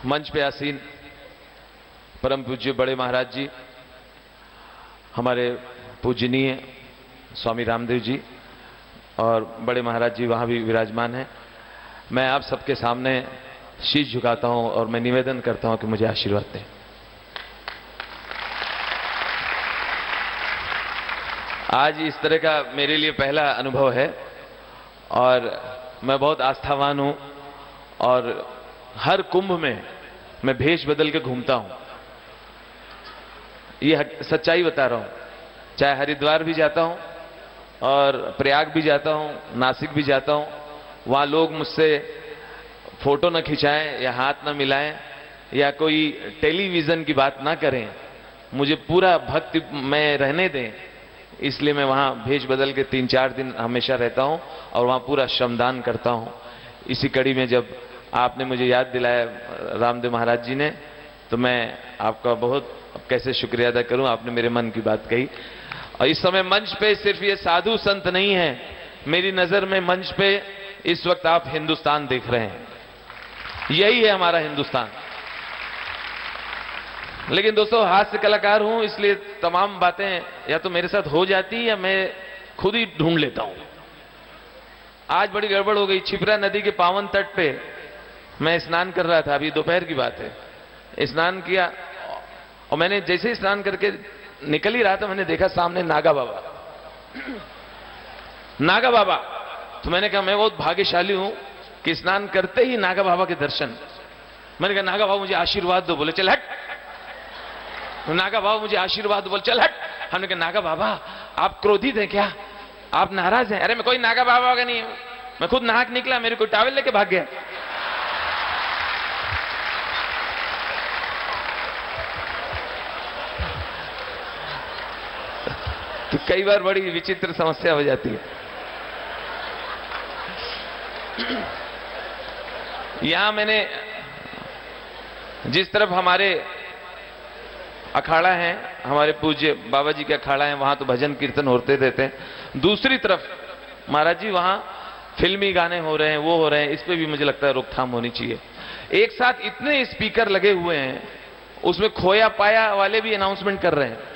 मंच पे आसीन परम पूज्य बड़े महाराज जी, हमारे पूजनीय स्वामी रामदेव जी और बड़े महाराज जी वहां भी विराजमान हैं। मैं आप सबके सामने शीश झुकाता हूं और मैं निवेदन करता हूं कि मुझे आशीर्वाद दें। आज इस तरह का मेरे लिए पहला अनुभव है और मैं बहुत आस्थावान हूं और हर कुंभ में मैं भेष बदल के घूमता हूं। ये सच्चाई बता रहा हूं। चाहे हरिद्वार भी जाता हूं और प्रयाग भी जाता हूं, नासिक भी जाता हूं, वहां लोग मुझसे फोटो न खिंचाएं या हाथ न मिलाएं या कोई टेलीविजन की बात ना करें, मुझे पूरा भक्ति में रहने दें, इसलिए मैं वहां भेष बदल के 3-4 दिन हमेशा रहता हूं और वहां पूरा श्रमदान करता हूं। इसी कड़ी में जब आपने मुझे याद दिलाया रामदेव महाराज जी ने, तो मैं आपका बहुत कैसे शुक्रिया अदा करूं। आपने मेरे मन की बात कही। और इस समय मंच पे सिर्फ ये साधु संत नहीं है, मेरी नजर में मंच पे इस वक्त आप हिंदुस्तान देख रहे हैं। यही है हमारा हिंदुस्तान। लेकिन दोस्तों, हास्य कलाकार हूं, इसलिए तमाम बातें या तो मेरे साथ हो जाती या मैं खुद ही ढूंढ लेता हूं। आज बड़ी गड़बड़ हो गई। छिपरा नदी के पावन तट पे मैं स्नान कर रहा था, अभी दोपहर की बात है। स्नान किया और मैंने जैसे ही स्नान करके निकल ही रहा था, मैंने देखा सामने नागा बाबा। नागा बाबा, तो मैंने कहा मैं बहुत भाग्यशाली हूं कि स्नान करते ही नागा बाबा के दर्शन। मैंने कहा नागा बाबा मुझे आशीर्वाद दो। बोले चल हट। नागा बाबा मुझे आशीर्वाद दो। बोले चल हट। हमने कहा नागा बाबा आप क्रोधित हैं क्या, आप नाराज हैं? अरे मैं कोई नागा बाबा का नहीं हूं, मैं खुद नहा के निकला, मेरे को टावल लेके भाग गया। तो कई बार बड़ी विचित्र समस्या हो जाती है। यहां मैंने जिस तरफ हमारे अखाड़ा है, हमारे पूज्य बाबा जी के अखाड़ा है, वहां तो भजन कीर्तन होते रहते हैं। दूसरी तरफ महाराज जी वहां फिल्मी गाने हो रहे हैं, वो हो रहे हैं। इस पे भी मुझे लगता है रोकथाम होनी चाहिए। एक साथ इतने स्पीकर लगे हुए हैं, उसमें खोया पाया वाले भी अनाउंसमेंट कर रहे हैं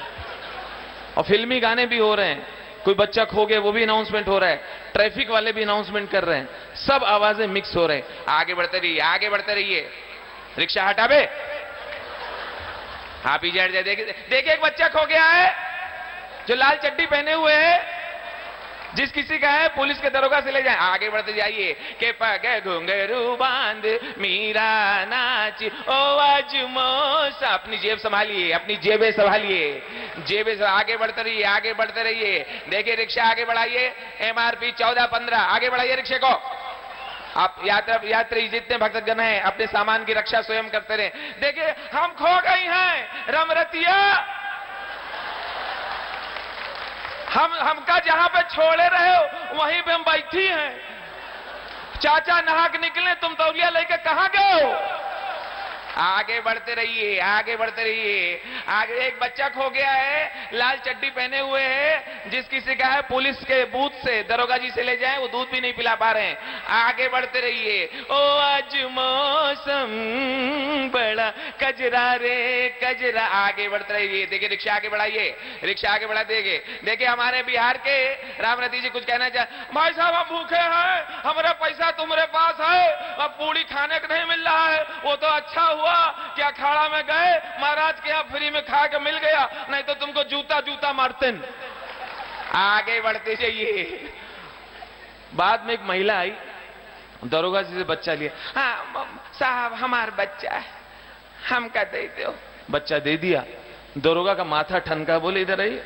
और फिल्मी गाने भी हो रहे हैं। कोई बच्चा खो गया वो भी अनाउंसमेंट हो रहा है, ट्रैफिक वाले भी अनाउंसमेंट कर रहे हैं, सब आवाजें मिक्स हो रहे हैं। आगे बढ़ते रहिए, आगे बढ़ते रहिए, रिक्शा हटावे, आप पीछे हट जाए। देखिए एक बच्चा खो गया है जो लाल चड्डी पहने हुए है, जिस किसी का है पुलिस के दरोगा से ले जाए। आगे बढ़ते जाइए। के पग घुंघरू बांध मीरा नाची ओ अजमोस। अपनी जेब संभालिए, अपनी जेबें संभालिए, जेबें से आगे बढ़ते रहिए, आगे बढ़ते रहिए। देखिए रिक्शा आगे बढ़ाइए, MRP 14-15, आगे बढ़ाइए रिक्शे को। आप यात्री जितने भक्तगण हैं अपने सामान की रक्षा स्वयं करते रहे। देखिए हम खो गई हैं रमरतिया, हमका जहां पे छोड़े रहे हो वहीं पे हम बैठी हैं। चाचा नहा के निकले, तुम तौलिया लेके कहां गए हो? आगे बढ़ते रहिए, आगे बढ़ते रहिए। आगे एक बच्चा खो गया है, लाल चड्डी पहने हुए है, जिस किसी का है पुलिस के बूथ से दरोगा जी से ले जाए, वो दूध भी नहीं पिला पा रहे हैं। आगे बढ़ते रहिए। ओ आज मौसम बड़ा कजरा रे कजरा। आगे बढ़ते रहिए। देखिए रिक्शा आगे बढ़ाइए, रिक्शा आगे बढ़ा। देखिए हमारे बिहार के रामरती जी कुछ कहना चाहे। भाई साहब हम भूखे हैं, हमारा पैसा तुम्हारे पास है, अब पूरी खाने को नहीं मिल रहा है। वो तो अच्छा हुआ कि अखाड़ा में गए, महाराज के यहां फ्री में खा के मिल गया, नहीं तो तुमको जूता जूता मारते। आगे बढ़ते जाइए। बाद में एक महिला आई, दरोगा जी से बच्चा लिया। हाँ साहब हमारा बच्चा है, हमका दे दो। बच्चा दे दिया। दरोगा का माथा ठनका। बोले इधर आइए,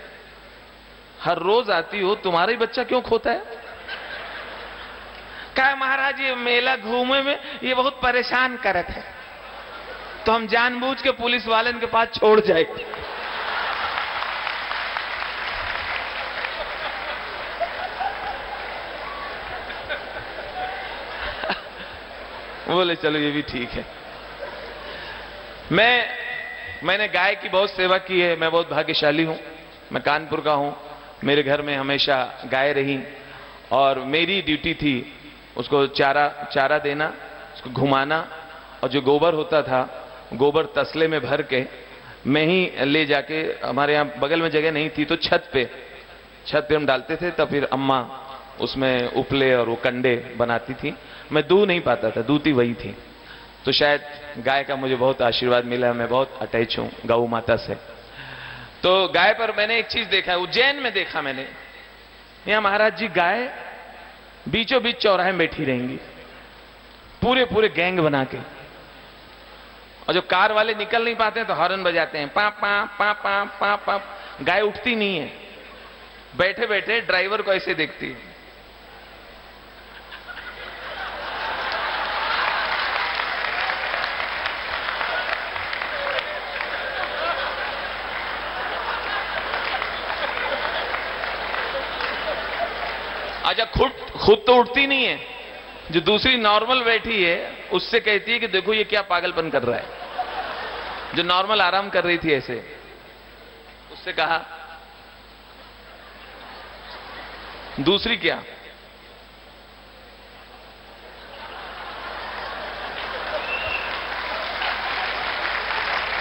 हर रोज आती हो, तुम्हारा ही बच्चा क्यों खोता है? कहा महाराज ये मेला घूमे में ये बहुत परेशान करत है, तो हम जानबूझ के पुलिस वाले के पास छोड़ जाए। बोले चलो ये भी ठीक है। मैंने गाय की बहुत सेवा की है, मैं बहुत भाग्यशाली हूं। मैं कानपुर का हूं, मेरे घर में हमेशा गाय रही और मेरी ड्यूटी थी उसको चारा देना, उसको घुमाना और जो गोबर होता था, गोबर तसले में भर के मैं ही ले जाके, हमारे यहाँ बगल में जगह नहीं थी तो छत पे हम डालते थे, तब फिर अम्मा उसमें उपले और वो कंडे बनाती थी। मैं दूध नहीं पाता था, दूती वही थी। तो शायद गाय का मुझे बहुत आशीर्वाद मिला, मैं बहुत अटैच हूं गौ माता से। तो गाय पर मैंने एक चीज देखा, उज्जैन में देखा मैंने, यहां महाराज जी गाय बीचों बीच चौराहे में बैठी रहेंगी, पूरे पूरे गैंग बना के, और जो कार वाले निकल नहीं पाते हैं तो हॉर्न बजाते हैं, पा पा पा पा पा पा। गाय उठती नहीं है, बैठे बैठे ड्राइवर को ऐसे देखती है। अच्छा, खुद तो उठती नहीं है, जो दूसरी नॉर्मल बैठी है उससे कहती है कि देखो ये क्या पागलपन कर रहा है। जो नॉर्मल आराम कर रही थी ऐसे, उससे कहा, दूसरी क्या,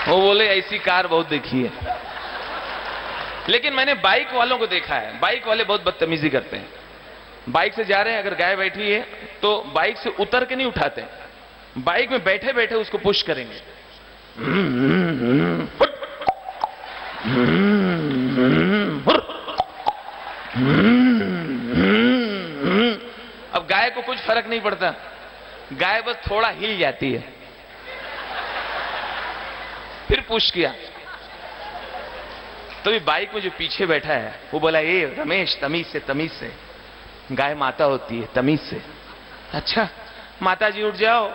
वो बोले ऐसी कार बहुत देखी है। लेकिन मैंने बाइक वालों को देखा है, बाइक वाले बहुत बदतमीजी करते हैं। बाइक से जा रहे हैं, अगर गाय बैठी है तो बाइक से उतर के नहीं उठाते, बाइक में बैठे बैठे उसको पुश करेंगे। अब गाय को कुछ फर्क नहीं पड़ता, गाय बस थोड़ा हिल जाती है, फिर पुश किया। तो ये बाइक में जो पीछे बैठा है वो बोला, ये रमेश तमीज से, तमीज से, गाय माता होती है, तमीज से। अच्छा माता जी उठ जाओ,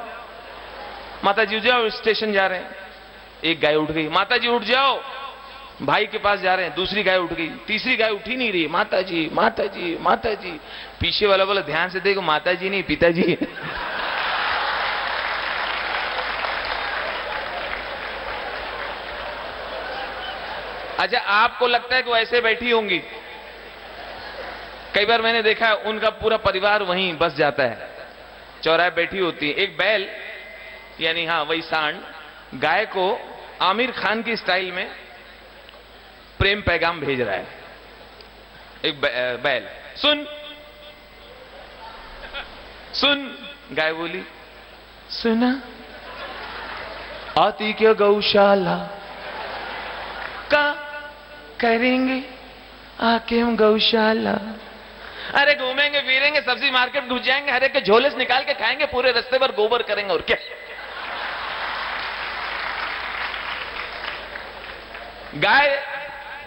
माता जी उठ जाओ, स्टेशन जा रहे हैं। एक गाय उठ गई, माता जी उठ जाओ, भाई के पास जा रहे हैं। दूसरी गाय उठ गई, तीसरी गाय उठी नहीं रही, माता जी माता जी माता जी। पीछे वाला बोला, ध्यान से देखो, माता जी नहीं पिताजी। अच्छा, आपको लगता है कि वो ऐसे बैठी होंगी? कई बार मैंने देखा है उनका पूरा परिवार वहीं बस जाता है, चौराहे बैठी होती है। एक बैल, यानी हाँ वही सांड, गाय को आमिर खान की स्टाइल में प्रेम पैगाम भेज रहा है। एक बैल, सुन सुन, गाय बोली, सुना आती क्या गौशाला का करेंगे आके हम गौशाला। अरे घूमेंगे फिरेंगे, सब्जी मार्केट घुस जाएंगे, हर एक के झोले से निकाल के खाएंगे, पूरे रास्ते पर गोबर करेंगे, और क्या। गाय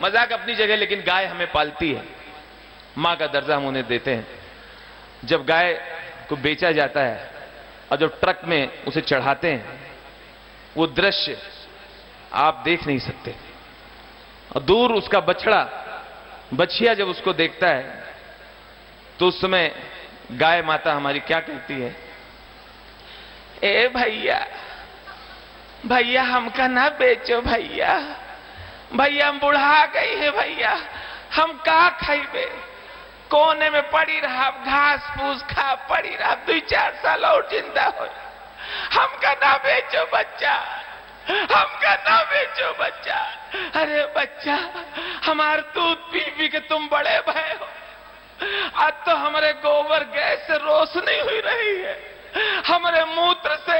मजाक अपनी जगह, लेकिन गाय हमें पालती है, मां का दर्जा हम उन्हें देते हैं। जब गाय को बेचा जाता है और जब ट्रक में उसे चढ़ाते हैं, वो दृश्य आप देख नहीं सकते। और दूर उसका बछड़ा, बछिया जब उसको देखता है तो उस समय गाय माता हमारी क्या कहती है, ए भैया भैया हमका ना बेचो भैया, भैया हम बुढ़ा गई है भैया, हम का खाइबे, कोने में पड़ी रहा, घास फूस खा पड़ी रहा, 2-4 साल और जिंदा हो, हमका ना बेचो बच्चा, हमका ना बेचो बच्चा। अरे बच्चा, हमारे दूध पी पी के तुम बड़े भय हो, आज तो हमारे गोबर गैस से रोशनी हुई रही है, हमारे मूत्र से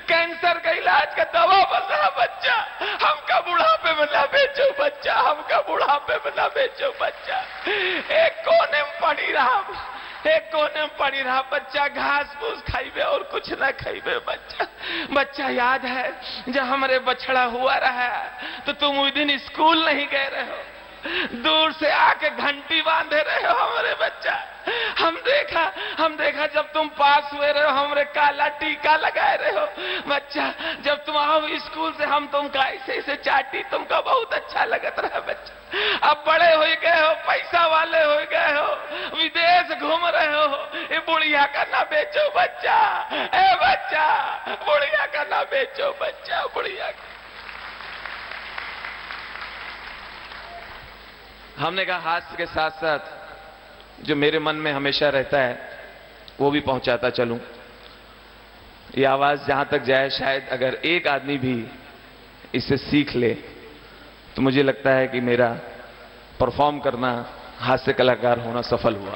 कैंसर का इलाज का दवा बन रहा बच्चा, हमका बुढ़ापे में ना बेचो बच्चा, हमका बुढ़ापे में ना बेचो बच्चा। एक कोने में पड़ी रहा, एक कोने में पड़ी रहा बच्चा, घास फूस खाइबे और कुछ ना खाइबे बच्चा। बच्चा याद है जब हमारे बछड़ा हुआ रहा तो तुम उस दिन स्कूल नहीं गए रहे हो, दूर से आके घंटी बांधे रहे हो हमारे बच्चा। हम देखा जब तुम पास हुए रहे हो, हमरे काला टीका लगाए रहे हो बच्चा। जब तुम आओ स्कूल से हम तुमका ऐसे ऐसे चाटी, तुमका बहुत अच्छा लगत रहा बच्चा। अब बड़े हो गए हो, पैसा वाले हो गए हो, विदेश घूम रहे हो, ये बुढ़िया का ना बेचो बच्चा, ए बच्चा बुढ़िया का ना बेचो बच्चा, बुढ़िया का। हमने कहा हास्य के साथ साथ जो मेरे मन में हमेशा रहता है वो भी पहुंचाता चलूं। ये आवाज जहां तक जाए, शायद अगर एक आदमी भी इसे सीख ले तो मुझे लगता है कि मेरा परफॉर्म करना, हास्य कलाकार होना सफल हुआ।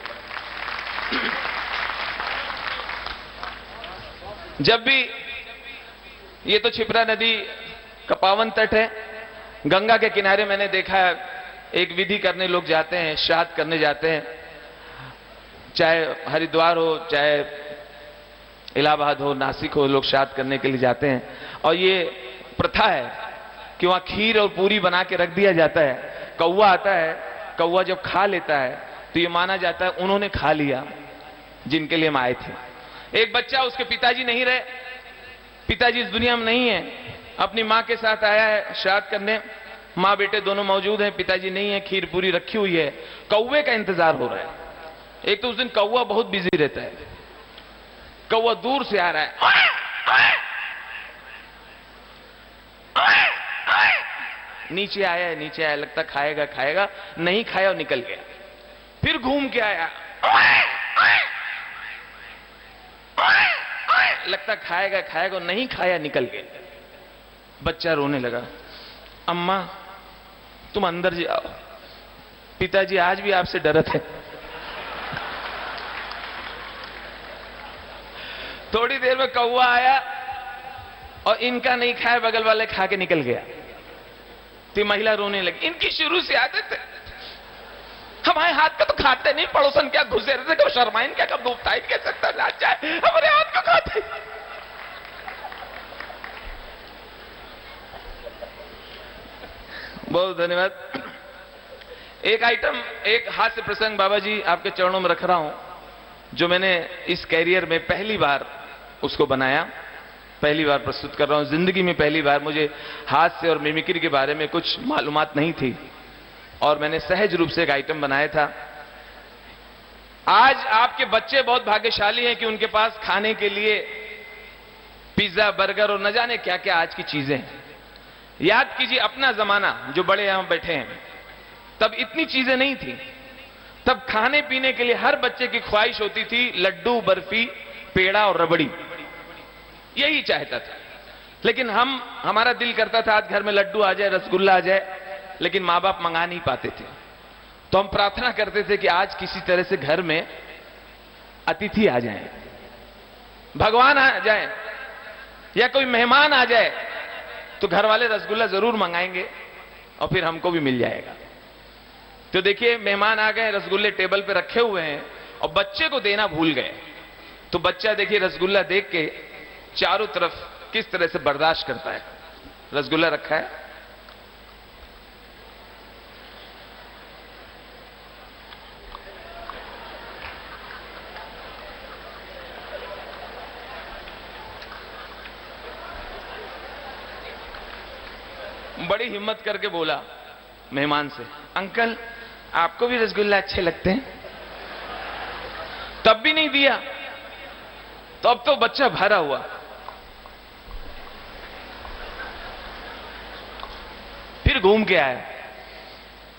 जब भी, ये तो क्षिप्रा नदी का पावन तट है, गंगा के किनारे मैंने देखा है एक विधि करने लोग जाते हैं, श्राद्ध करने जाते हैं, चाहे हरिद्वार हो, चाहे इलाहाबाद हो, नासिक हो, लोग श्राद्ध करने के लिए जाते हैं। और ये प्रथा है कि वहां खीर और पूरी बना के रख दिया जाता है। कौवा आता है, कौवा जब खा लेता है तो ये माना जाता है उन्होंने खा लिया जिनके लिए हम आए थे। एक बच्चा, उसके पिताजी नहीं रहे, पिताजी इस दुनिया में नहीं है, अपनी मां के साथ आया है श्राद्ध करने, मां बेटे दोनों मौजूद हैं, पिताजी नहीं है, खीर पूरी रखी हुई है, कौवे का इंतजार हो रहा है। एक तो उस दिन कौवा बहुत बिजी रहता है, कौवा दूर से आ रहा है, नीचे आया, नीचे आया, लगता खाएगा खाएगा, नहीं खाया और निकल गया। फिर घूम के आया, लगता खाएगा खाएगा, नहीं खाया, निकल गया। बच्चा रोने लगा, अम्मा तुम अंदर जाओ, पिताजी आज भी आपसे डरते हैं। थोड़ी देर में कौवा आया और इनका नहीं खाया, बगल वाले खा के निकल गया। तो महिला रोने लगी, इनकी शुरू से आदत है, हमारे हाथ का तो खाते नहीं, पड़ोसन क्या घुसे रहते, कब शर्माइन क्या, कब डूबता क्या सकता, लाज जाए, हमारे हाथ को खाते। बहुत धन्यवाद। एक आइटम, एक हास्य प्रसंग बाबा जी आपके चरणों में रख रहा हूं, जो मैंने इस कैरियर में पहली बार उसको बनाया, पहली बार प्रस्तुत कर रहा हूं। जिंदगी में पहली बार मुझे हास्य और मिमिक्री के बारे में कुछ मालूमात नहीं थी और मैंने सहज रूप से एक आइटम बनाया था। आज आपके बच्चे बहुत भाग्यशाली हैं कि उनके पास खाने के लिए पिज्जा, बर्गर और न जाने क्या क्या आज की चीजें हैं। याद कीजिए अपना जमाना, जो बड़े यहां बैठे हैं, तब इतनी चीजें नहीं थी। तब खाने पीने के लिए हर बच्चे की ख्वाहिश होती थी लड्डू, बर्फी, पेड़ा और रबड़ी, यही चाहता था। लेकिन हमारा दिल करता था आज घर में लड्डू आ जाए, रसगुल्ला आ जाए, लेकिन मां बाप मंगा नहीं पाते थे। तो हम प्रार्थना करते थे कि आज किसी तरह से घर में अतिथि आ जाए, भगवान आ जाए या कोई मेहमान आ जाए, तो घर वाले रसगुल्ला जरूर मंगाएंगे और फिर हमको भी मिल जाएगा। तो देखिए मेहमान आ गए, रसगुल्ले टेबल पे रखे हुए हैं और बच्चे को देना भूल गए। तो बच्चा देखिए रसगुल्ला देख के चारों तरफ किस तरह से बर्दाश्त करता है। रसगुल्ला रखा है, बड़ी हिम्मत करके बोला मेहमान से, अंकल आपको भी रसगुल्ला अच्छे लगते हैं? तब भी नहीं दिया। तो अब तो बच्चा भरा हुआ, फिर घूम के आया,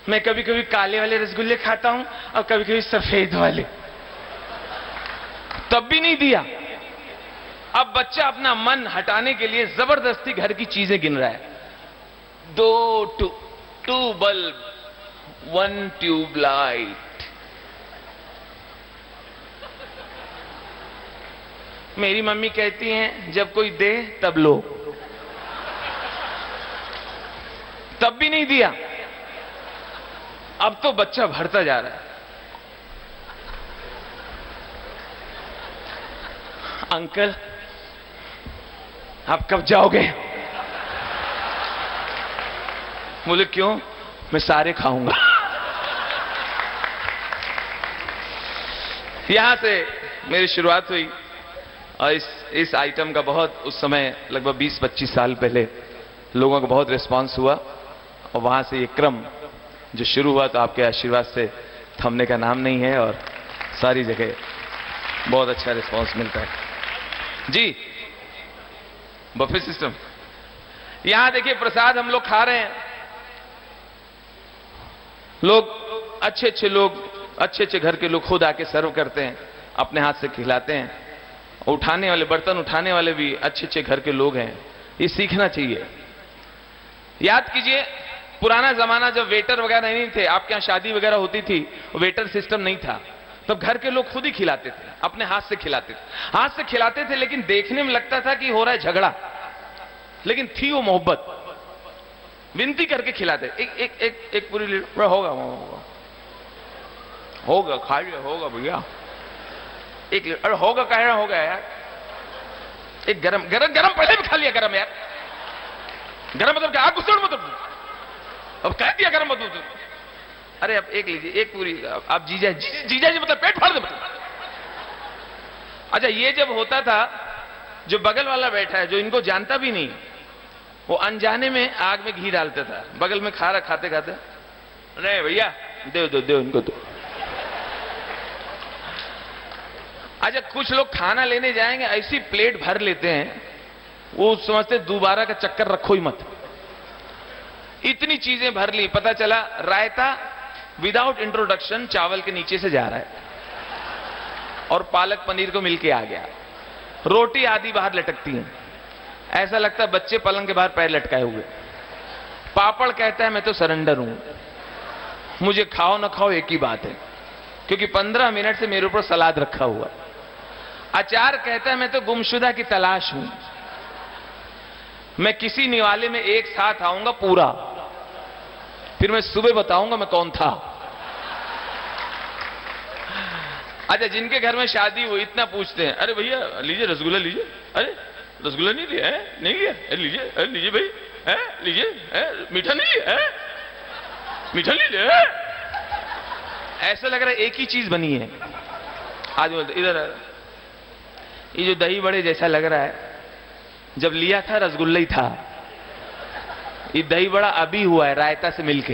मैं कभी कभी काले वाले रसगुल्ले खाता हूं और कभी कभी सफेद वाले, तब भी नहीं दिया। अब बच्चा अपना मन हटाने के लिए जबरदस्ती घर की चीजें गिन रहा है, 2 बल्ब, 1 ट्यूब लाइट। मेरी मम्मी कहती हैं जब कोई दे तब लो, तब भी नहीं दिया। अब तो बच्चा भरता जा रहा है, अंकल आप कब जाओगे? बोले क्यों? मैं सारे खाऊंगा। यहां से मेरी शुरुआत हुई और इस आइटम का बहुत, उस समय लगभग 20-25 साल पहले लोगों का बहुत रिस्पांस हुआ और वहां से ये क्रम जो शुरू हुआ, तो आपके आशीर्वाद से थमने का नाम नहीं है और सारी जगह बहुत अच्छा रिस्पांस मिलता है। जी, बफे सिस्टम। यहां देखिए प्रसाद हम लोग खा रहे हैं, लोग अच्छे अच्छे घर के लोग खुद आके सर्व करते हैं, अपने हाथ से खिलाते हैं उठाने वाले, बर्तन उठाने वाले भी अच्छे अच्छे घर के लोग हैं। ये सीखना चाहिए। याद कीजिए, पुराना जमाना जब वेटर वगैरह नहीं थे, आपके यहां शादी वगैरह होती थी, वेटर सिस्टम नहीं था, तब घर के लोग खुद ही खिलाते थे, अपने हाथ से खिलाते थे। हाथ से खिलाते थे, लेकिन देखने में लगता था कि हो रहा है झगड़ा, लेकिन थी वो मोहब्बत। विनती करके खिलाते, एक पूरी होगा होगा होगा खा लिया होगा भैया, एक अरे होगा, कह रहा होगा यार, एक गरम गरम गरम पहले भी खा लिया गरम यार, गरम मतलब क्या, आग घुसड़ मतलब, अब कह दिया गरम मतलब, अरे अब एक लीजिए, एक पूरी, आप जीजा जीजा जी मतलब पेट फाड़ दे मतलब। अच्छा, ये जब होता था, जो बगल वाला बैठा है, जो इनको जानता भी नहीं, वो अनजाने में आग में घी डालता था, बगल में खा रहा, खाते खाते, नहीं भैया दे दो दो इनको तो। अच्छा, कुछ लोग खाना लेने जाएंगे, ऐसी प्लेट भर लेते हैं, वो समझते दोबारा का चक्कर रखो ही मत। इतनी चीजें भर ली, पता चला रायता विदाउट इंट्रोडक्शन चावल के नीचे से जा रहा है, और पालक पनीर को मिलके आ गया। रोटी आधी बाहर लटकती है, ऐसा लगता है बच्चे पलंग के बाहर पैर लटकाए हुए। पापड़ कहता है मैं तो सरेंडर हूं, मुझे खाओ ना खाओ एक ही बात है, क्योंकि 15 मिनट से मेरे ऊपर सलाद रखा हुआ है। अचार कहता है मैं तो गुमशुदा की तलाश हूं, मैं किसी निवाले में एक साथ आऊंगा पूरा, फिर मैं सुबह बताऊंगा मैं कौन था। अच्छा, जिनके घर में शादी हुई इतना पूछते हैं, अरे भैया लीजिए रसगुल्ला लीजिए, अरे रसगुल्ला नहीं लिया है, नहीं लिया, लीजिए, अरे लीजिए भाई, है लीजिए, मीठा नहीं लिया है, मीठा नहीं लिया है। ऐसा लग रहा है एक ही चीज बनी है। आज बोलते इधर, ये जो दही बड़े जैसा लग रहा है, जब लिया था रसगुल्ला ही था, ये दही बड़ा अभी हुआ है रायता से मिलके।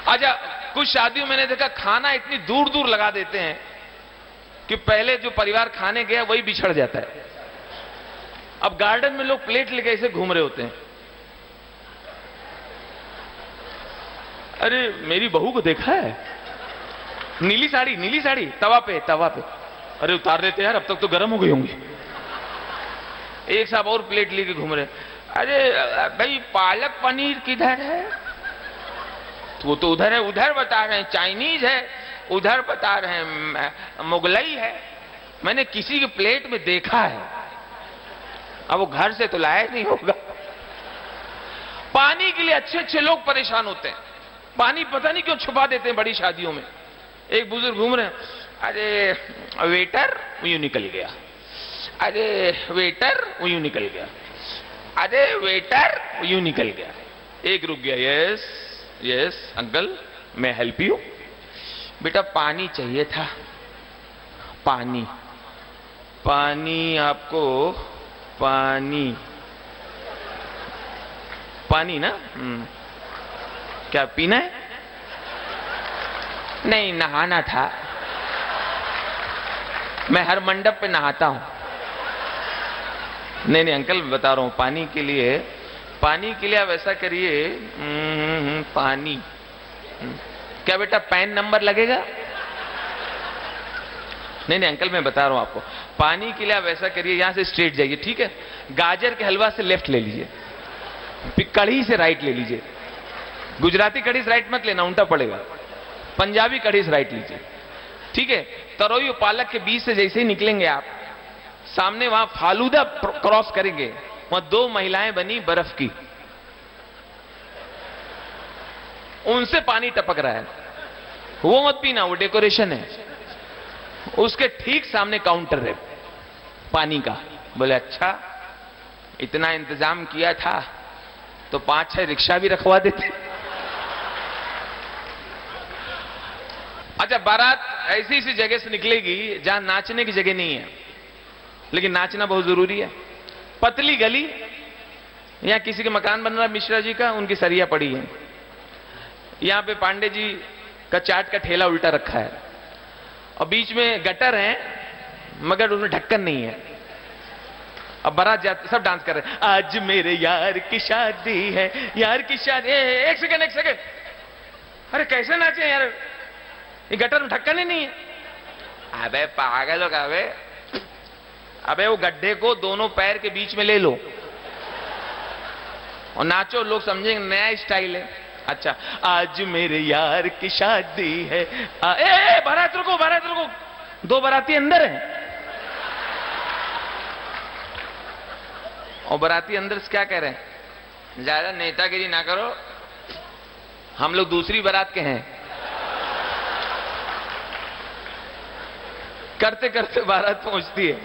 अच्छा, कुछ शादियों में मैंने देखा खाना इतनी दूर दूर लगा देते हैं कि पहले जो परिवार खाने गया वही बिछड़ जाता है। अब गार्डन में लोग प्लेट लेके ऐसे घूम रहे होते हैं। अरे मेरी बहू को देखा है, नीली साड़ी तवा पे, अरे उतार देते यार, अब तक तो गर्म हो गई होंगी। एक साहब और प्लेट लेके घूम रहे, अरे भाई पालक पनीर किधर है, तो वो तो उधर है, उधर बता रहे हैं चाइनीज है, उधर बता रहे हैं मुगलई है, मैंने किसी के प्लेट में देखा है, अब वो घर से तो लाया नहीं होगा। पानी के लिए अच्छे अच्छे लोग परेशान होते हैं, पानी पता नहीं क्यों छुपा देते हैं बड़ी शादियों में। एक बुजुर्ग घूम रहे हैं, अरे वेटर यूं निकल गया, अरे वेटर यूं निकल गया, अरे वेटर यूं निकल गया। एक रुक गया, यस यस अंकल मैं हेल्प यू, बेटा पानी चाहिए था, पानी पानी आपको पानी पानी ना, क्या पीना है, नहीं नहाना था, मैं हर मंडप पे नहाता हूं। नहीं अंकल बता रहा हूं, पानी के लिए आप ऐसा करिए, पानी क्या बेटा पैन नंबर लगेगा, नहीं अंकल मैं बता रहा हूं आपको, पानी के लिए आप ऐसा करिए, यहां से स्ट्रेट जाइए, ठीक है, गाजर के हलवा से लेफ्ट ले लीजिए, कढ़ी से राइट ले लीजिए, गुजराती कढ़ी से राइट मत लेना उल्टा पड़ेगा, पंजाबी कढ़ी से राइट लीजिए, ठीक है। तरोई और पालक के बीच से जैसे ही निकलेंगे आप, सामने वहां फालूदा क्रॉस करेंगे, वहां 2 महिलाएं बनी बर्फ की, उनसे पानी टपक रहा है, वो मत पीना, वो डेकोरेशन है। उसके ठीक सामने काउंटर है पानी का। बोले अच्छा इतना इंतजाम किया था तो 5-6 रिक्शा भी रखवा देते। अच्छा, बारात ऐसी ऐसी जगह से निकलेगी जहां नाचने की जगह नहीं है, लेकिन नाचना बहुत जरूरी है। पतली गली, यहां किसी के मकान बन रहा है मिश्रा जी का, उनकी सरिया पड़ी है, यहां पे पांडे जी का चाट का ठेला उल्टा रखा है, और बीच में गटर है मगर उसमें ढक्कन नहीं है। अब बारात जाते सब डांस कर रहे हैं, आज मेरे यार की शादी है, यार की शादी। एक सेकंड, अरे कैसे नाचे यार, ये गटर में ढक्कन ही नहीं है। अबे पागल हो गया अबे। अबे वो गड्ढे को दोनों पैर के बीच में ले लो और नाचो, लोग समझेंगे नया स्टाइल है। अच्छा, आज मेरे यार की शादी है। बारात रुको, बारात रुको, दो बाराती अंदर हैं। और बाराती अंदर से क्या कह रहे हैं, ज्यादा नेतागिरी ना करो, हम लोग दूसरी बारात के हैं। करते करते बारात पहुंचती है।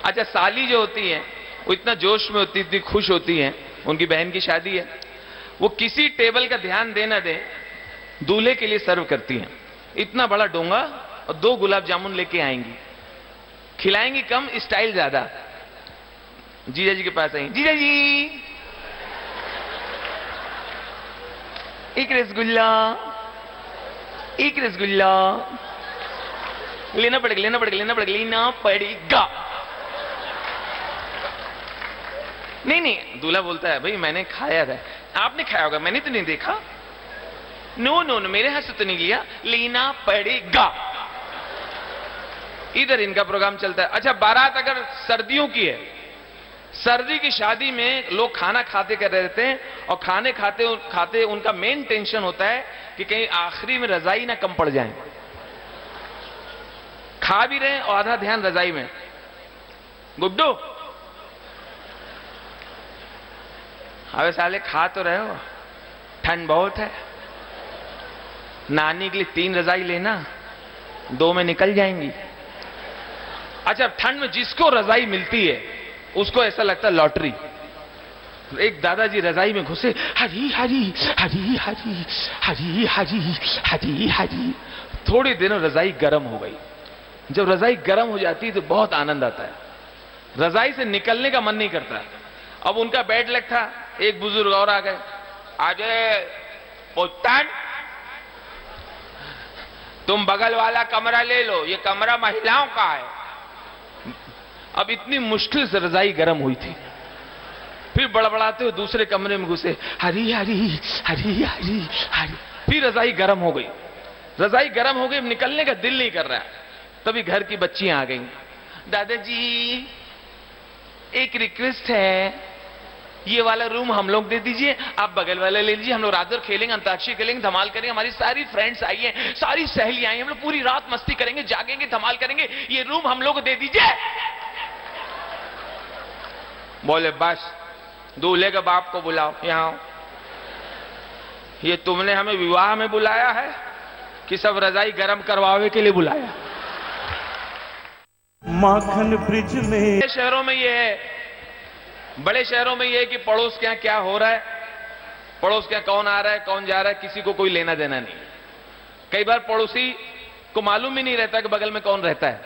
अच्छा, साली जो होती है वो इतना जोश में होती, इतनी खुश होती है, उनकी बहन की शादी है, वो किसी टेबल का ध्यान दे ना दे, दूल्हे के लिए सर्व करती हैं इतना बड़ा डोंगा और 2 गुलाब जामुन लेके आएंगी, खिलाएंगी कम, स्टाइल ज्यादा। जीजा जी के पास आई, जीजा जी एक रसगुल्ला, एक रसगुल्ला। लेना पड़ेगा, लेना पड़ेगा, लेना पड़ेगा, लेना पड़ेगा। नहीं नहीं, दूल्हा बोलता है भाई मैंने खाया था। आपने खाया होगा, मैंने तो नहीं देखा। नो नो नो, मेरे हाथ से तो नहीं लिया, लेना पड़ेगा। इधर इनका प्रोग्राम चलता है। अच्छा, बारात अगर सर्दियों की है, सर्दी की शादी में लोग खाना खाते कर रहते हैं और खाने खाते खाते उनका मेन टेंशन होता है कि कहीं आखिरी में रजाई ना कम पड़ जाए। खा भी रहे और आधा ध्यान रजाई में। गुड्डू, अबे साले खा तो रहे हो, ठंड बहुत है, नानी के लिए 3 रजाई लेना, 2 में निकल जाएंगी। अच्छा, ठंड में जिसको रजाई मिलती है उसको ऐसा लगता है लॉटरी। एक दादाजी रजाई में घुसे, हरी हरी हरी हरी हरी हरी हरी हरी। थोड़ी देर में रजाई गर्म हो गई। जब रजाई गर्म हो जाती है तो बहुत आनंद आता है, रजाई से निकलने का मन नहीं करता। अब उनका बेड लेग था, एक बुजुर्ग और आ गए, आजे पुत्तन तुम बगल वाला कमरा ले लो, ये कमरा महिलाओं का है। अब इतनी मुश्किल से रजाई गर्म हुई थी, फिर बड़बड़ाते हुए दूसरे कमरे में घुसे, हरी हरी हरी हरी हरी। फिर रजाई गर्म हो गई, रजाई गर्म हो गई, निकलने का दिल नहीं कर रहा। तभी घर की बच्चियां आ गईं, दादाजी एक रिक्वेस्ट है, ये वाला रूम हम लोग दे दीजिए, आप बगल वाला ले लीजिए, हम लोग रात भर खेलेंगे, अंताक्षरी खेलेंगे, धमाल करेंगे, हमारी सारी फ्रेंड्स आई हैं, सारी सहेली आई हैं, हम लोग पूरी रात मस्ती करेंगे, जागेंगे, धमाल करेंगे, ये रूम हम लोग को दे दीजिए। बोले बस दूल्हे के बाप को बुलाओ यहां। ये तुमने हमें विवाह में बुलाया है कि सब रजाई गर्म करवावे के लिए बुलाया? माखन ब्रिज में शहरों में ये है, बड़े शहरों में ये है कि पड़ोस के यहां क्या हो रहा है, पड़ोस के यहां कौन आ रहा है, कौन जा रहा है, किसी को कोई लेना देना नहीं। कई बार पड़ोसी को मालूम ही नहीं रहता कि बगल में कौन रहता है।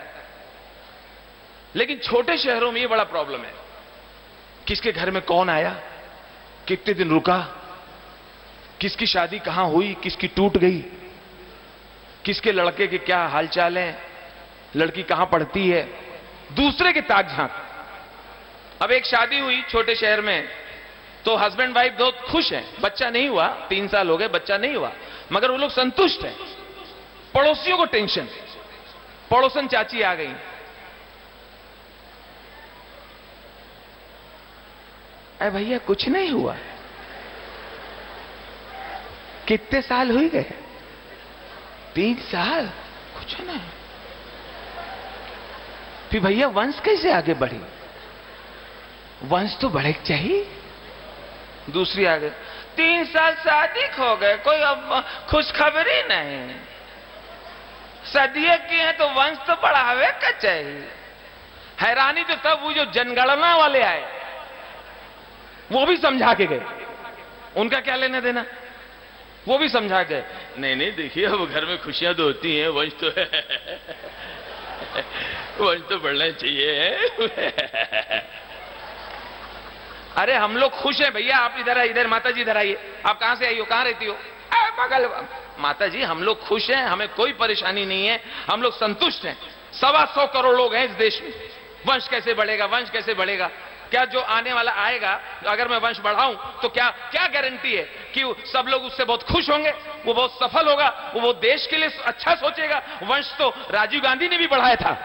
लेकिन छोटे शहरों में ये बड़ा प्रॉब्लम है, किसके घर में कौन आया, कितने दिन रुका, किसकी शादी कहां हुई, किसकी टूट गई, किसके लड़के के क्या हालचाल है, लड़की कहां पढ़ती है, दूसरे के ताक झांक। अब एक शादी हुई छोटे शहर में, तो हस्बैंड वाइफ बहुत खुश हैं, बच्चा नहीं हुआ, 3 साल हो गए, बच्चा नहीं हुआ, मगर वो लोग संतुष्ट हैं। पड़ोसियों को टेंशन, पड़ोसन चाची आ गई, अरे भैया कुछ नहीं हुआ, कितने साल हुए गए? 3 साल, कुछ नहीं। फिर भैया वंश कैसे आगे बढ़ी? वंश तो बढ़े चाहिए। दूसरी आ गई, 3 साल शादी खो गए, कोई अब खुशखबरी नहीं, सदिये की है तो वंश तो बढ़ावे का चाहिए। हैरानी तो तब वो जो जनगणना वाले आए, वो भी समझा के गए, उनका क्या लेना देना, वो भी समझा के, नहीं नहीं देखिए अब घर में खुशियां तो होती हैं, वंश तो वंश तो बढ़ना चाहिए। अरे हम लोग खुश हैं भैया, आप इधर आइए, इधर माता जी इधर आइए, आप कहां से आई हो, कहां रहती हो? बगल। माता जी हम लोग खुश हैं, हमें कोई परेशानी नहीं है, हम लोग संतुष्ट हैं, 125 करोड़ लोग हैं इस देश में, वंश कैसे बढ़ेगा, वंश कैसे बढ़ेगा? क्या जो आने वाला आएगा, अगर मैं वंश बढ़ाऊं तो क्या क्या गारंटी है कि सब लोग उससे बहुत खुश होंगे, वो बहुत सफल होगा, वो बहुत देश के लिए अच्छा सोचेगा? वंश तो राजीव गांधी ने भी बढ़ाया था।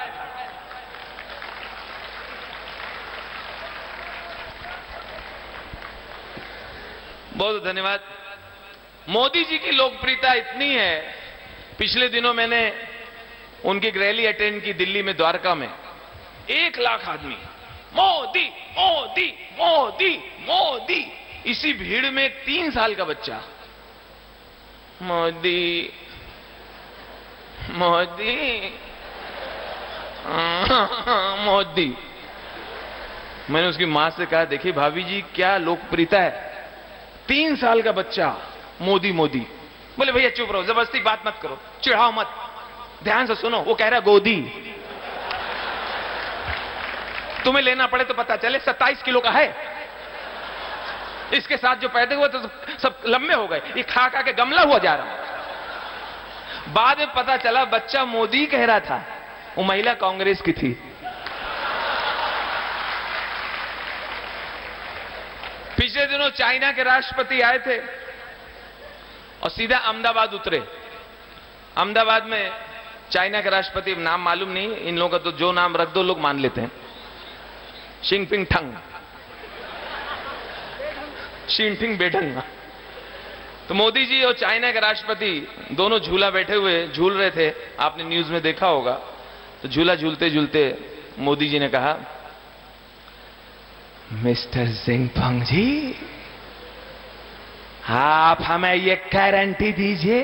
बहुत धन्यवाद। मोदी जी की लोकप्रियता इतनी है, पिछले दिनों मैंने उनकी एक रैली अटेंड की दिल्ली में, द्वारका में। 1 लाख आदमी मोदी मोदी मोदी मोदी। इसी भीड़ में एक 3 साल का बच्चा मोदी मोदी मोदी। मैंने उसकी मां से कहा, देखिए भाभी जी क्या लोकप्रियता है, 3 साल का बच्चा मोदी मोदी। बोले भैया चुप रहो, जबरदस्ती बात मत करो, चिढ़ाओ मत, ध्यान से सुनो। वो कह रहा गोदी, तुम्हें लेना पड़े तो पता चले 27 किलो का है। इसके साथ जो पैदा हुए तो सब लंबे हो गए, ये खा खा के गमला हुआ जा रहा। बाद में पता चला बच्चा मोदी कह रहा था, वो महिला कांग्रेस की थी। पिछले दिनों चाइना के राष्ट्रपति आए थे और सीधा अहमदाबाद उतरे। अहमदाबाद में चाइना के राष्ट्रपति, नाम मालूम नहीं, इन लोगों का तो जो नाम रख दो लोग मान लेते हैं, शिंगपिंग ठंग, शिनपिंग बेढंग। तो मोदी जी और चाइना के राष्ट्रपति दोनों झूला बैठे हुए झूल रहे थे, आपने न्यूज में देखा होगा। तो झूला झूलते झूलते मोदी जी ने कहा, मिस्टर जिनपिंग जी, आप हमें ये गारंटी दीजिए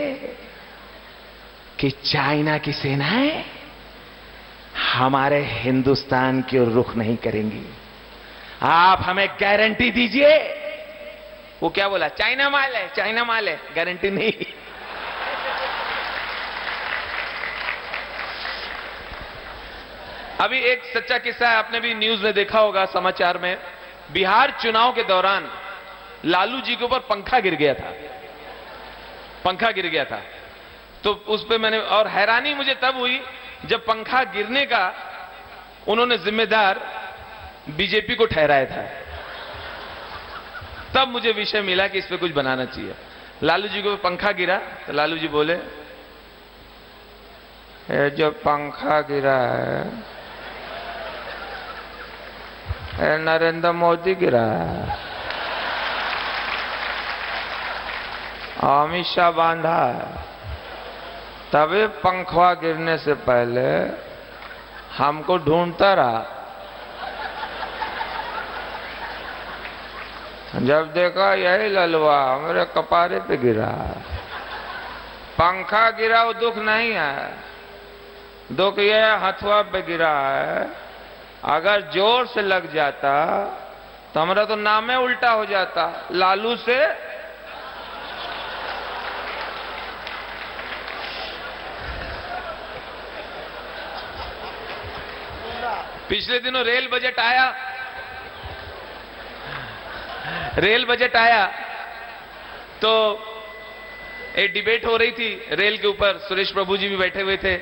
कि चाइना की सेनाएं हमारे हिंदुस्तान की ओर रुख नहीं करेंगी। आप हमें गारंटी दीजिए। वो क्या बोला, चाइना माल है, चाइना माल है, गारंटी नहीं। अभी एक सच्चा किस्सा है, आपने भी न्यूज में देखा होगा, समाचार में। बिहार चुनाव के दौरान लालू जी के ऊपर पंखा गिर गया था, पंखा गिर गया था। तो उस पे मैंने, और हैरानी मुझे तब हुई जब पंखा गिरने का उन्होंने जिम्मेदार बीजेपी को ठहराया था। तब मुझे विषय मिला कि इस पे कुछ बनाना चाहिए। लालू जी को पंखा गिरा तो लालू जी बोले, ये जो पंखा गिरा है ये नरेंद्र मोदी गिरा है, अमित शाह बांधा है, तभी पंखा गिरने से पहले हमको ढूंढता रहा। जब देखा यही ललवा मेरे कपारे पे गिरा। पंखा गिरा वो दुख नहीं है, दुख ये हथुआ पे गिरा है। अगर जोर से लग जाता तो हमारा तो नाम ही उल्टा हो जाता, लालू से पिछले दिनों रेल बजट आया, रेल बजट आया तो एक डिबेट हो रही थी रेल के ऊपर। सुरेश प्रभु जी भी बैठे हुए थे,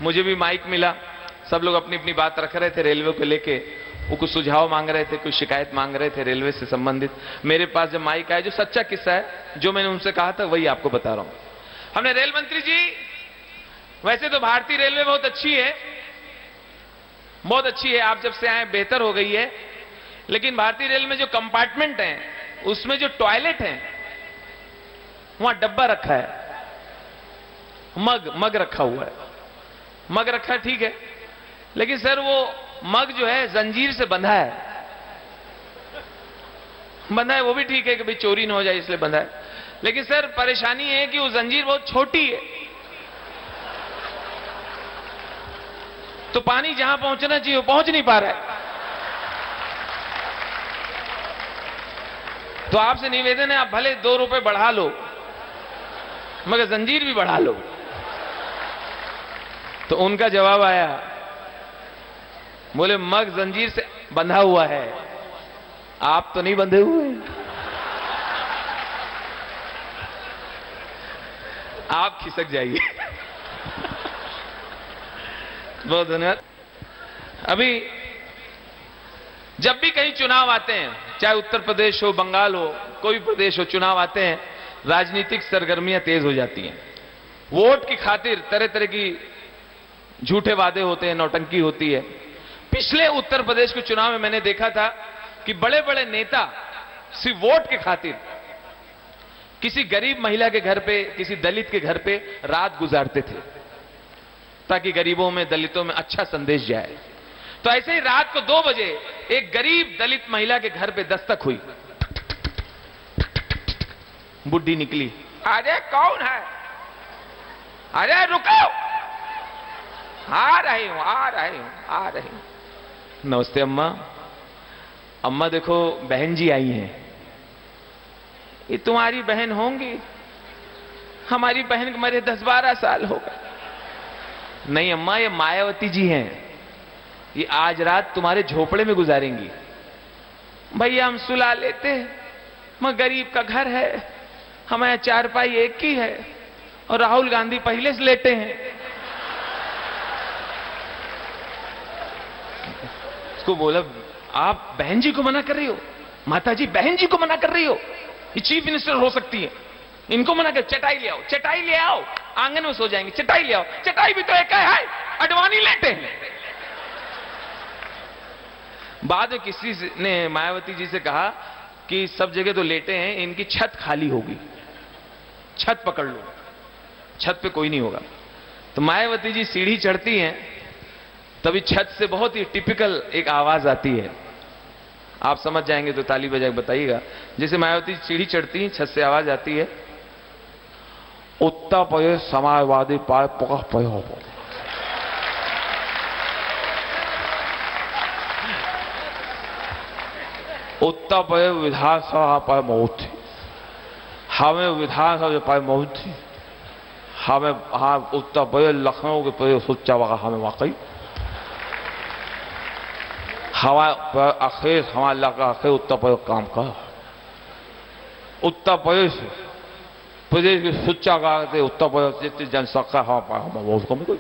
मुझे भी माइक मिला। सब लोग अपनी अपनी बात रख रहे थे रेलवे को लेके, वो कुछ सुझाव मांग रहे थे, कुछ शिकायत मांग रहे थे रेलवे से संबंधित। मेरे पास जब माइक आया, जो सच्चा किस्सा है, जो मैंने उनसे कहा था वही आपको बता रहा हूं। हमने, रेल मंत्री जी, वैसे तो भारतीय रेलवे बहुत अच्छी है, बहुत अच्छी है, आप जब से आए बेहतर हो गई है, लेकिन भारतीय रेल में जो कंपार्टमेंट हैं उसमें जो टॉयलेट हैं वहां डब्बा रखा है, मग रखा हुआ है, मग रखा है, ठीक है, लेकिन सर वो मग जो है जंजीर से बंधा है, बंधा है, वो भी ठीक है कि भाई चोरी ना हो जाए इसलिए बंधा है, लेकिन सर परेशानी है कि वो जंजीर बहुत छोटी है, तो पानी जहां पहुंचना चाहिए वो पहुंच नहीं पा रहा है। तो आपसे निवेदन है, आप भले 2 रुपए बढ़ा लो मगर जंजीर भी बढ़ा लो। तो उनका जवाब आया, बोले मग जंजीर से बंधा हुआ है, आप तो नहीं बंधे हुए, आप खिसक जाइए। बहुत धन्यवाद। अभी जब भी कहीं चुनाव आते हैं, चाहे उत्तर प्रदेश हो, बंगाल हो, कोई प्रदेश हो, चुनाव आते हैं, राजनीतिक सरगर्मियां तेज हो जाती हैं। वोट की खातिर तरह तरह की झूठे वादे होते हैं, नौटंकी होती है। पिछले उत्तर प्रदेश के चुनाव में मैंने देखा था कि बड़े बड़े नेता सिर्फ वोट के खातिर किसी गरीब महिला के घर पे, किसी दलित के घर पे रात गुजारते थे ताकि गरीबों में, दलितों में अच्छा संदेश जाए। तो ऐसे ही रात को 2 बजे एक गरीब दलित महिला के घर पे दस्तक हुई। बुढ़ी निकली, अरे कौन है? अरे रुको, आ रही हूं, आ रही हूं, आ रही हूं। नमस्ते अम्मा। अम्मा देखो, बहन जी आई हैं। ये तुम्हारी बहन होंगी? हमारी बहन को मरे 10-12 साल हो गए। नहीं अम्मा, ये मायावती जी हैं, ये आज रात तुम्हारे झोपड़े में गुजारेंगी। भैया हम सुला लेते, मगर गरीब का घर है, हमारे चारपाई एक ही है और राहुल गांधी पहले से लेटे हैं। उसको बोला, आप बहन जी को मना कर रही हो? माता जी बहन जी को मना कर रही हो? ये चीफ मिनिस्टर हो सकती है, इनको मना कर। चटाई ले आओ, चटाई ले आओ, आंगन में सो जाएंगे। चटाई ले आओ। चटाई भी तो एक है, अडवाणी लेटे हैं। बाद में किसी ने मायावती जी से कहा कि सब जगह तो लेटे हैं, इनकी छत खाली होगी, छत पकड़ लो, छत पे कोई नहीं होगा। तो मायावती जी सीढ़ी चढ़ती हैं, तभी छत से बहुत ही टिपिकल एक आवाज आती है। आप समझ जाएंगे तो ताली बजा के बताइएगा। जैसे मायावती सीढ़ी चढ़ती हैं, छत से आवाज आती है, उत्तर प्रदेश समाजवादी पार्टी पकड़ पय हो। उत्तर प्रदेश विधानसभा पर मौत थी, हमें विधानसभा पर मौत थी, हमें हाँ उत्तर प्रदेश लखनऊ के प्रदेश सोचा वहां हमें वाकई हमारे अखेर हमारे लगा अखेर उत्तर प्रदेश काम कर। उत्तर प्रदेश की सोचा करते उत्तर प्रदेश जितनी जनसंख्या हमारे बहुत कम कोई।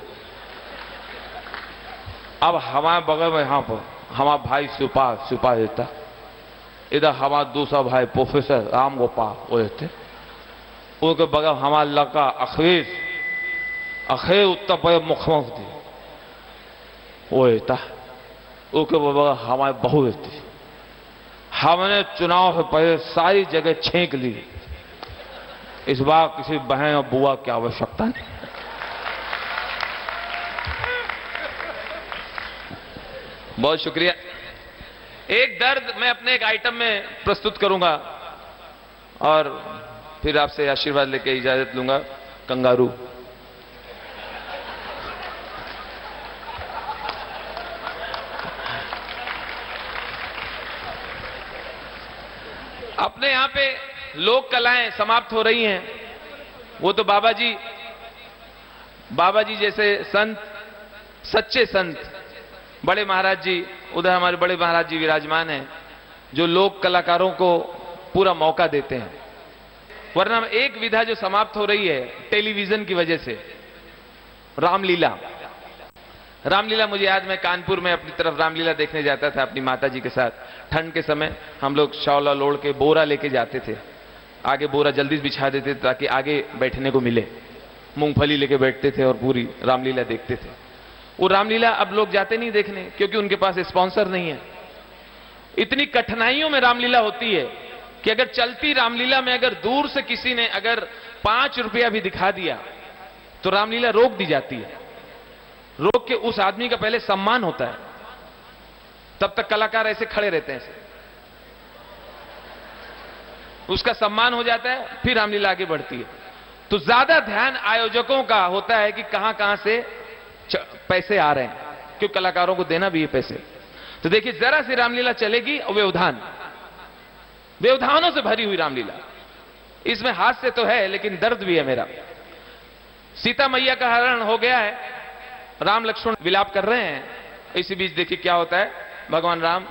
अब हमारे बगल में यहाँ पर हमारा भाई सिपा देता, इधर हमारा दूसरा भाई प्रोफेसर राम गोपाल वो रहते, उनके बगल हमारा लड़का अखेर उत्तर प्रदेश मुख्यमंत्री वो रहता, उनके बगल हमारे बहू रहती। हमने चुनाव से पहले सारी जगह छेंक ली, इस बार किसी बहन और बुआ की आवश्यकता नहीं। बहुत शुक्रिया। एक दर्द मैं अपने एक आइटम में प्रस्तुत करूंगा और फिर आपसे आशीर्वाद लेके इजाजत लूंगा। कंगारू। अपने यहां पे लोक कलाएं समाप्त हो रही हैं। वो तो बाबा जी जैसे संत, सच्चे संत, बड़े महाराज जी, उधर हमारे बड़े महाराज जी विराजमान हैं, जो लोक कलाकारों को पूरा मौका देते हैं। वरना एक विधा जो समाप्त हो रही है टेलीविजन की वजह से, रामलीला। रामलीला मुझे याद, मैं कानपुर में अपनी तरफ रामलीला देखने जाता था अपनी माता जी के साथ। ठंड के समय हम लोग शौला लोड़ के बोरा लेके जाते थे, आगे बोरा जल्दी बिछा देते थे ताकि आगे बैठने को मिले। मूंगफली लेके बैठते थे और पूरी रामलीला देखते थे। वो रामलीला अब लोग जाते नहीं देखने, क्योंकि उनके पास स्पॉन्सर नहीं है। इतनी कठिनाइयों में रामलीला होती है कि अगर चलती रामलीला में अगर दूर से किसी ने अगर 5 रुपया भी दिखा दिया तो रामलीला रोक दी जाती है। रोक के उस आदमी का पहले सम्मान होता है, तब तक कलाकार ऐसे खड़े रहते हैं, उसका सम्मान हो जाता है, फिर रामलीला आगे बढ़ती है। तो ज्यादा ध्यान आयोजकों का होता है कि कहां कहां से पैसे आ रहे हैं, क्यों कलाकारों को देना भी है पैसे। तो देखिए, जरा सी रामलीला चलेगी और व्यवधानों से भरी हुई रामलीला। इसमें हास्य तो है लेकिन दर्द भी है मेरा। सीता मैया का हरण हो गया है, राम लक्ष्मण विलाप कर रहे हैं। इसी बीच देखिए क्या होता है। भगवान राम,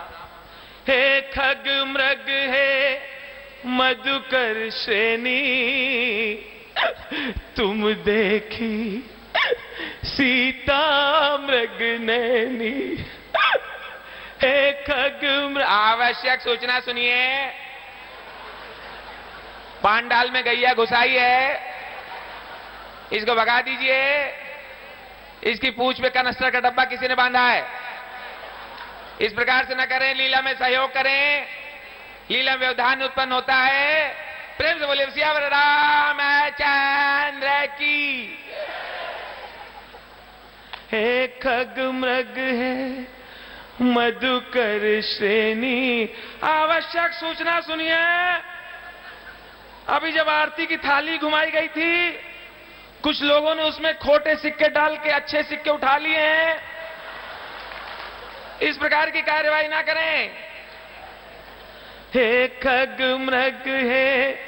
हे खग मृग हे मधुकर श्रेणी, तुम देखी सीता मृग नैनी, आवश्यक सूचना सुनिए। पांडाल में गैया घुसाई है, इसको भगा दीजिए। इसकी पूंछ पे कनस्तर का डब्बा किसी ने बांधा है। इस प्रकार से न करें, लीला में सहयोग करें। लीला में व्यवधान उत्पन्न होता है। प्रेम से बोलिए सियावर रामचंद्र की। हे खग मृग है मधुकर श्रेणी। आवश्यक सूचना सुनिए। अभी जब आरती की थाली घुमाई गई थी, कुछ लोगों ने उसमें खोटे सिक्के डाल के अच्छे सिक्के उठा लिए हैं। इस प्रकार की कार्यवाही ना करें। हे खग मृग है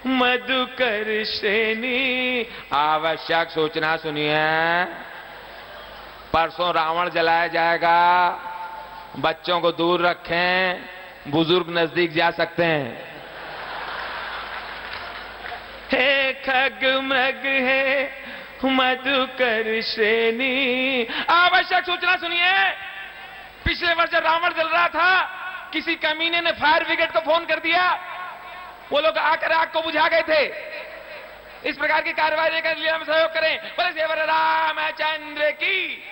मधुकर श्रेणी। आवश्यक सूचना सुनिए। परसों रावण जलाया जाएगा, बच्चों को दूर रखें, बुजुर्ग नजदीक जा सकते हैं। हे खग मृग है मधुकर श्रेणी। आवश्यक सूचना सुनिए। पिछले वर्ष जब रावण जल रहा था, किसी कमीने ने फायर ब्रिगेड को फोन कर दिया, वो लोग आकर आग को बुझा गए थे। इस प्रकार की कार्रवाई लेकर लीला में सहयोग करें। बोले सेवर रामचंद्र की।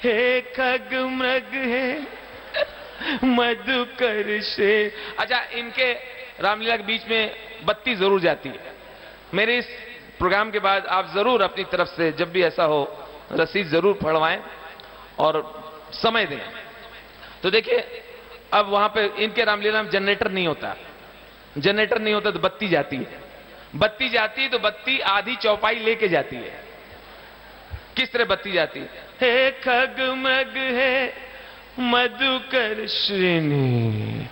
हे खग मृग है मधुकर से। अच्छा, इनके रामलीला के बीच में बत्ती जरूर जाती है। मेरे इस प्रोग्राम के बाद आप जरूर अपनी तरफ से जब भी ऐसा हो रसीद जरूर फड़वाएं और समय दें। तो देखिए, अब वहां पे इनके रामलीला में जनरेटर नहीं होता। जनरेटर नहीं होता तो बत्ती जाती है। बत्ती जाती है तो बत्ती आधी चौपाई लेके जाती है। किस तरह बत्ती जाती है? हे खग मृग है मधुकर श्रेणी।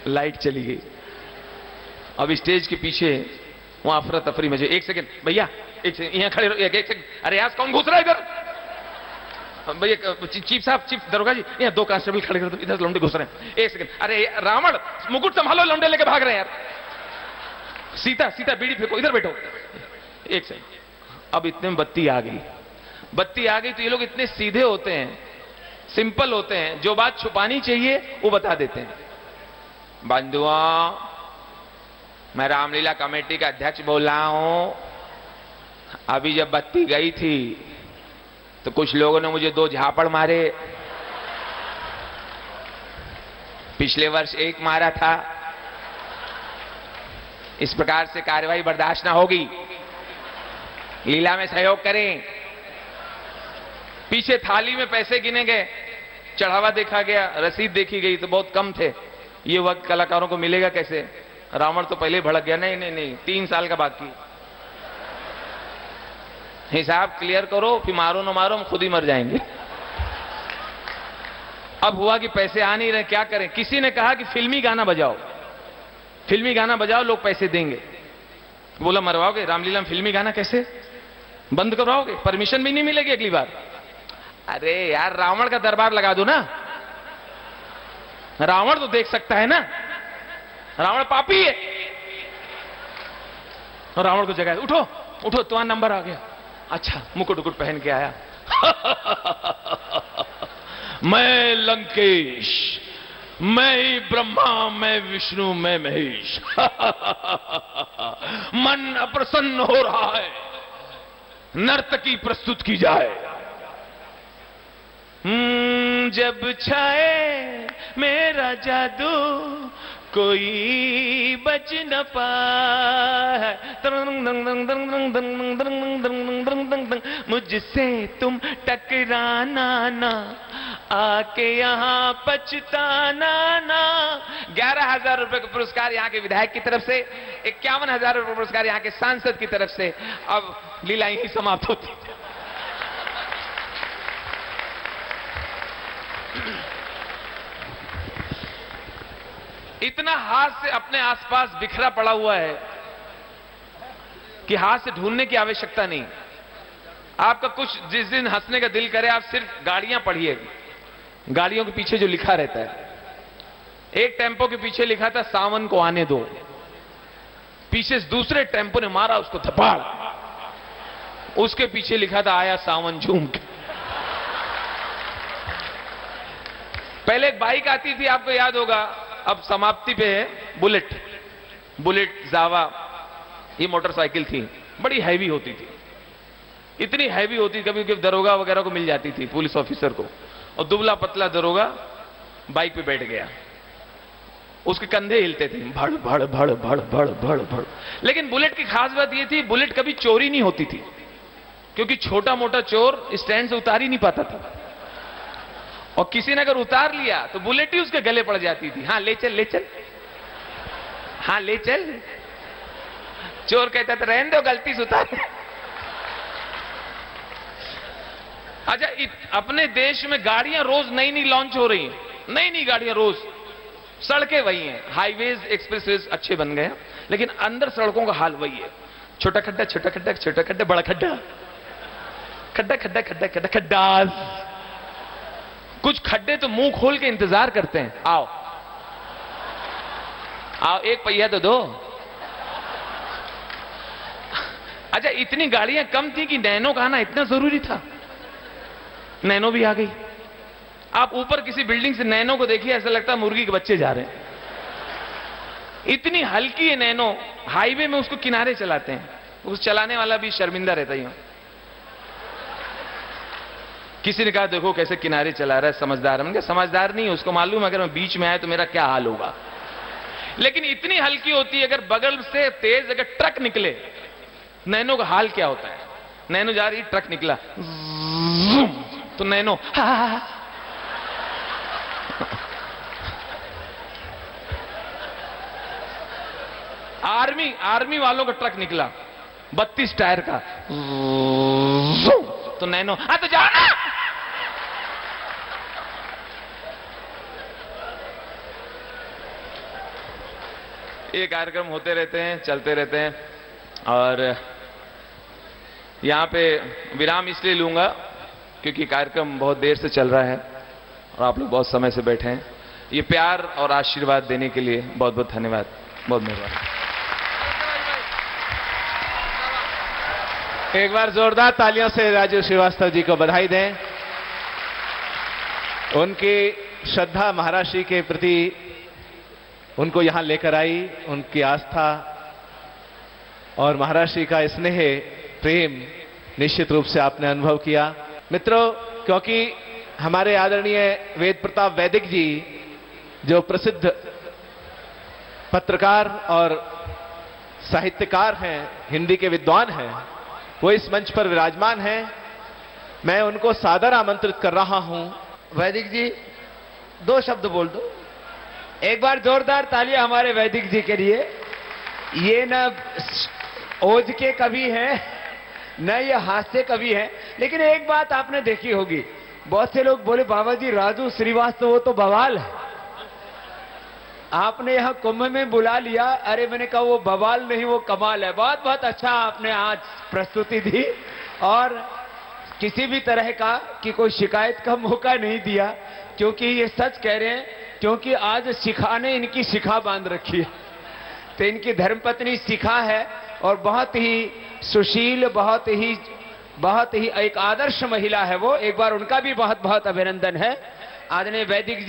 लाइट चली गई। अब स्टेज के पीछे वहां अफरा तफरी मचे। एक सेकंड भैया, एक सेकंड यहां खड़े रहो। एक सेकंड। अरे यार, कौन घुस रहा है इधर? भैया चीफ साहब, चीफ दरोगा जी, यहाँ दो कांस्टेबल खड़े कर दो, इधर लौंडे घुस रहे हैं। एक सेकंड। अरे रावण, मुकुट संभालो, लौंडे लेके भाग रहे हैं यार। सीता सीता बीड़ी फेंको, इधर बैठो। एक सेकंड। अब इतने में बत्ती आ गई। बत्ती आ गई तो ये लोग इतने सीधे होते हैं, सिंपल होते हैं, जो बात छुपानी चाहिए वो बता देते हैं। बंधुओं, मैं रामलीला कमेटी का अध्यक्ष बोल रहा हूं। अभी जब बत्ती गई थी तो कुछ लोगों ने मुझे दो झापड़ मारे। पिछले वर्ष एक मारा था। इस प्रकार से कार्यवाही बर्दाश्त ना होगी। लीला में सहयोग करें। पीछे थाली में पैसे गिने गए, चढ़ावा देखा गया, रसीद देखी गई तो बहुत कम थे। ये वक्त कलाकारों को मिलेगा कैसे? रावण तो पहले भड़क गया। नहीं नहीं नहीं, 3 साल का बाकी। हिसाब क्लियर करो, फिर मारो ना मारो, हम खुद ही मर जाएंगे। अब हुआ कि पैसे आ नहीं रहे, क्या करें? किसी ने कहा कि फिल्मी गाना बजाओ, फिल्मी गाना बजाओ, लोग पैसे देंगे। बोला मरवाओगे? रामलीला में फिल्मी गाना कैसे? बंद करवाओगे? परमिशन भी नहीं मिलेगी अगली बार। अरे यार, रावण का दरबार लगा दो ना। रावण तो देख सकता है ना। रावण पापी है। रावण को जगाए, उठो उठो, तुम्हारा नंबर आ गया। अच्छा, मुकुट उकुट पहन के आया। मैं लंकेश, मैं ही ब्रह्मा, मैं विष्णु, मैं महेश। मन अप्रसन्न हो रहा है, नर्तकी प्रस्तुत की जाए। जब छाए मेरा जादू कोई बच न पाए। मुझसे तुम टकराना ना, आके यहाँ पछताना ना। 11,000 रुपए का पुरस्कार यहाँ के विधायक की तरफ से, 51,000 रुपए पुरस्कार यहाँ के सांसद की तरफ से। अब लीला यही समाप्त होती। इतना हाथ से अपने आसपास बिखरा पड़ा हुआ है कि हाथ से ढूंढने की आवश्यकता नहीं। आपका कुछ जिस दिन हंसने का दिल करे, आप सिर्फ गाड़ियां पढ़िए। गाड़ियों के पीछे जो लिखा रहता है, एक टेम्पो के पीछे लिखा था सावन को आने दो। पीछे से दूसरे टेम्पो ने मारा उसको धपाड़। उसके पीछे लिखा था आया सावन झूम के। पहले एक बाइक आती थी, आपको याद होगा, अब समाप्ति पे है, बुलेट जावा, ये मोटरसाइकिल थी, बड़ी हैवी होती थी, इतनी हैवी होती, कभी कभी दरोगा वगैरह को मिल जाती थी, पुलिस ऑफिसर को, और दुबला पतला दरोगा बाइक पे बैठ गया, उसके कंधे हिलते थे, भड़ भड़ भड़ भड़ भड़ भड़ भड़। लेकिन बुलेट की खास बात यह थी, बुलेट कभी चोरी नहीं होती थी, क्योंकि छोटा मोटा चोर स्टैंड से उतार ही नहीं पाता था, और किसी ने अगर उतार लिया तो बुलेट ही उसके गले पड़ जाती थी। हाँ ले चल, ले चल, हाँ ले चल। चोर कहता था रहने दो, गलती से उतार। अच्छा, अपने देश में गाड़ियां रोज नई नई लॉन्च हो रही हैं, नई नई गाड़ियां रोज, सड़कें वही हैं, हाईवेज एक्सप्रेसवेज अच्छे बन गए, लेकिन अंदर सड़कों का हाल वही है, छोटा खड्डा छोटा खड्डा छोटा खड्डा बड़ा खड्डा, खड्डा खड्डा खड्डा खड्डा खड्डा। कुछ खड्डे तो मुंह खोल के इंतजार करते हैं, आओ आओ एक पहिया तो दो। अच्छा, इतनी गाड़ियां कम थी कि नैनो का आना इतना जरूरी था, नैनो भी आ गई। आप ऊपर किसी बिल्डिंग से नैनो को देखिए, ऐसा लगता है मुर्गी के बच्चे जा रहे हैं, इतनी हल्की है नैनो। हाईवे में उसको किनारे चलाते हैं, उस चलाने वाला भी शर्मिंदा रहता है। किसी ने कहा देखो कैसे किनारे चला रहा है, समझदार है। मैंने कहा समझदार नहीं है, उसको मालूम अगर मैं बीच में आया तो मेरा क्या हाल होगा। लेकिन इतनी हल्की होती है, अगर बगल से तेज अगर ट्रक निकले, नैनो का हाल क्या होता है। नैनो जा रही, ट्रक निकला तो नैनो आर्मी वालों का ट्रक निकला 32 टायर का, तो नैनो हाँ तो जाओ ना। ये कार्यक्रम होते रहते हैं, चलते रहते हैं, और यहां पे विराम इसलिए लूंगा क्योंकि कार्यक्रम बहुत देर से चल रहा है और आप लोग बहुत समय से बैठे हैं। ये प्यार और आशीर्वाद देने के लिए बहुत बहुत धन्यवाद, बहुत मेहरबानी। एक बार जोरदार तालियों से राजू श्रीवास्तव जी को बधाई दें। उनकी श्रद्धा महाराष्ट्र के प्रति उनको यहां लेकर आई, उनकी आस्था और महाराष्ट्र का स्नेह प्रेम निश्चित रूप से आपने अनुभव किया। मित्रों, क्योंकि हमारे आदरणीय वेद प्रताप वैदिक जी जो प्रसिद्ध पत्रकार और साहित्यकार हैं, हिंदी के विद्वान हैं, वो इस मंच पर विराजमान हैं। मैं उनको सादर आमंत्रित कर रहा हूं। वैदिक जी 2 शब्द बोल दो। एक बार जोरदार तालियां हमारे वैदिक जी के लिए। ये न ओज के कवि हैं, न ये हास्य कवि हैं, लेकिन एक बात आपने देखी होगी, बहुत से लोग बोले बाबा जी राजू श्रीवास्तव वो तो बवाल है, आपने यहां कुंभ में बुला लिया। अरे मैंने कहा वो बवाल नहीं, वो कमाल है। बहुत बहुत अच्छा आपने आज प्रस्तुति दी और किसी भी तरह का कि कोई शिकायत का मौका नहीं दिया, क्योंकि ये सच कह रहे हैं, क्योंकि आज शिखा ने इनकी शिखा बांध रखी है। तो इनकी धर्मपत्नी शिखा है और बहुत ही सुशील, बहुत ही एक आदर्श महिला है वो। एक बार उनका भी बहुत बहुत अभिनंदन है। आदरणीय वैदिक जी